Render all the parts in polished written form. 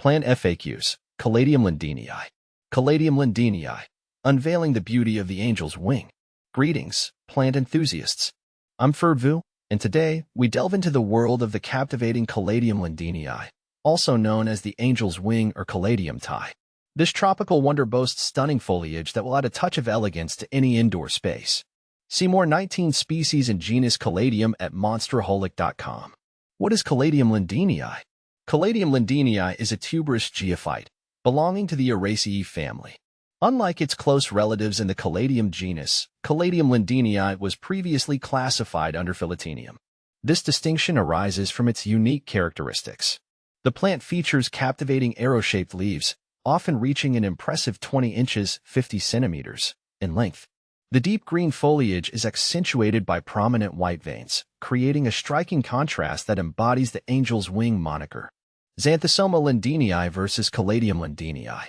Plant FAQs. Caladium Lindenii. Caladium Lindenii. Unveiling the beauty of the angel's wing. Greetings, plant enthusiasts. I'm Fervu, and today we delve into the world of the captivating Caladium Lindenii, also known as the angel's wing or caladium tie. This tropical wonder boasts stunning foliage that will add a touch of elegance to any indoor space. See more 19 species and genus Caladium at monsterholic.com. What is Caladium Lindenii? Caladium Lindenii is a tuberous geophyte, belonging to the Araceae family. Unlike its close relatives in the Caladium genus, Caladium Lindenii was previously classified under Philotenium. This distinction arises from its unique characteristics. The plant features captivating arrow-shaped leaves, often reaching an impressive 20 inches 50 centimeters in length. The deep green foliage is accentuated by prominent white veins, creating a striking contrast that embodies the angel's wing moniker. Xanthosoma lindenii versus Caladium lindenii.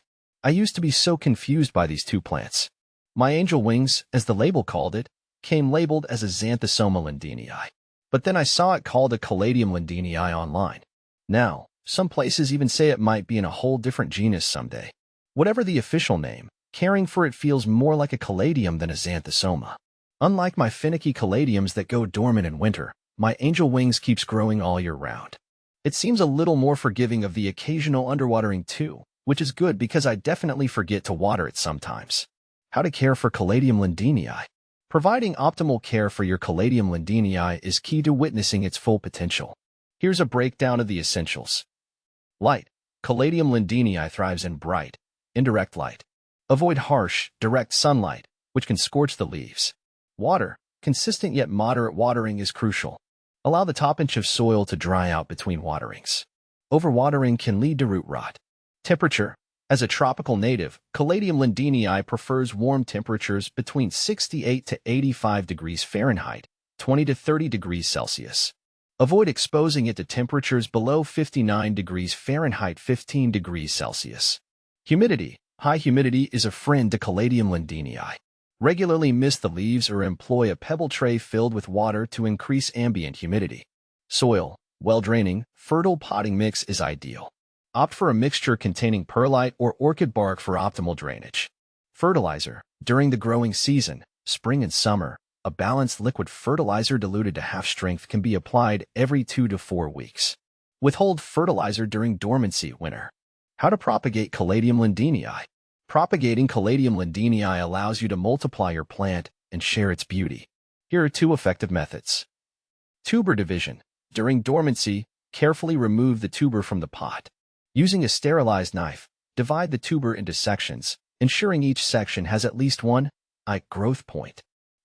I used to be so confused by these two plants. My angel wings, as the label called it, came labeled as a Xanthosoma lindenii. But then I saw it called a Caladium lindenii online. Now, some places even say it might be in a whole different genus someday. Whatever the official name, caring for it feels more like a caladium than a xanthosoma. Unlike my finicky caladiums that go dormant in winter, my angel wings keeps growing all year round. It seems a little more forgiving of the occasional underwatering too, which is good because I definitely forget to water it sometimes. How to care for Caladium lindenii. Providing optimal care for your Caladium lindenii is key to witnessing its full potential. Here's a breakdown of the essentials. Light. Caladium lindenii thrives in bright, indirect light. Avoid harsh, direct sunlight, which can scorch the leaves. Water. Consistent yet moderate watering is crucial. Allow the top inch of soil to dry out between waterings. Overwatering can lead to root rot. Temperature. As a tropical native, Caladium lindenii prefers warm temperatures between 68 to 85 degrees Fahrenheit, 20 to 30 degrees Celsius. Avoid exposing it to temperatures below 59 degrees Fahrenheit, 15 degrees Celsius. Humidity. High humidity is a friend to Caladium lindenii. Regularly mist the leaves or employ a pebble tray filled with water to increase ambient humidity. Soil. Well-draining, fertile potting mix is ideal. Opt for a mixture containing perlite or orchid bark for optimal drainage. Fertilizer. During the growing season, spring and summer, a balanced liquid fertilizer diluted to half strength can be applied every 2 to 4 weeks. Withhold fertilizer during dormancy winter. How to propagate Caladium lindenii. Propagating Caladium lindenii allows you to multiply your plant and share its beauty. Here are 2 effective methods. Tuber division. During dormancy, carefully remove the tuber from the pot. Using a sterilized knife, divide the tuber into sections, ensuring each section has at least one growth point.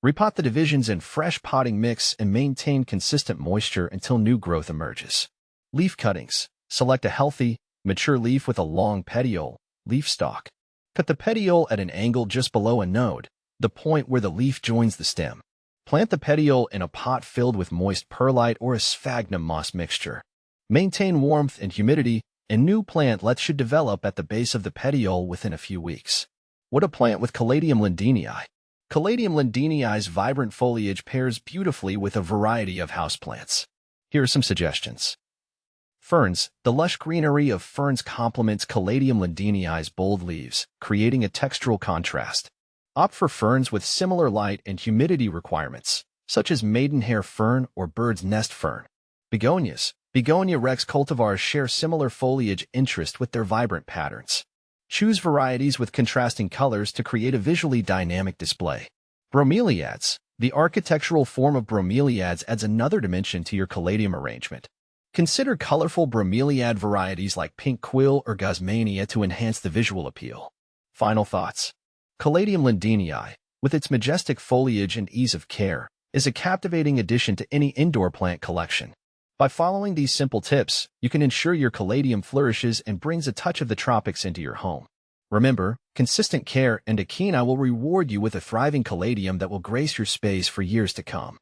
Repot the divisions in fresh potting mix and maintain consistent moisture until new growth emerges. Leaf cuttings. Select a healthy, mature leaf with a long petiole, leaf stalk. Cut the petiole at an angle just below a node, the point where the leaf joins the stem. Plant the petiole in a pot filled with moist perlite or a sphagnum moss mixture. Maintain warmth and humidity, and new plantlet should develop at the base of the petiole within a few weeks. What to plant with Caladium lindenii. Caladium lindenii's vibrant foliage pairs beautifully with a variety of houseplants. Here are some suggestions. Ferns. The lush greenery of ferns complements Caladium lindenii's bold leaves, creating a textural contrast. Opt for ferns with similar light and humidity requirements, such as maidenhair fern or bird's nest fern. Begonias. Begonia rex cultivars share similar foliage interest with their vibrant patterns. Choose varieties with contrasting colors to create a visually dynamic display. Bromeliads. The architectural form of bromeliads adds another dimension to your caladium arrangement. Consider colorful bromeliad varieties like pink quill or gosmania to enhance the visual appeal. Final thoughts. Caladium lindenii, with its majestic foliage and ease of care, is a captivating addition to any indoor plant collection. By following these simple tips, you can ensure your caladium flourishes and brings a touch of the tropics into your home. Remember, consistent care and a keen eye will reward you with a thriving caladium that will grace your space for years to come.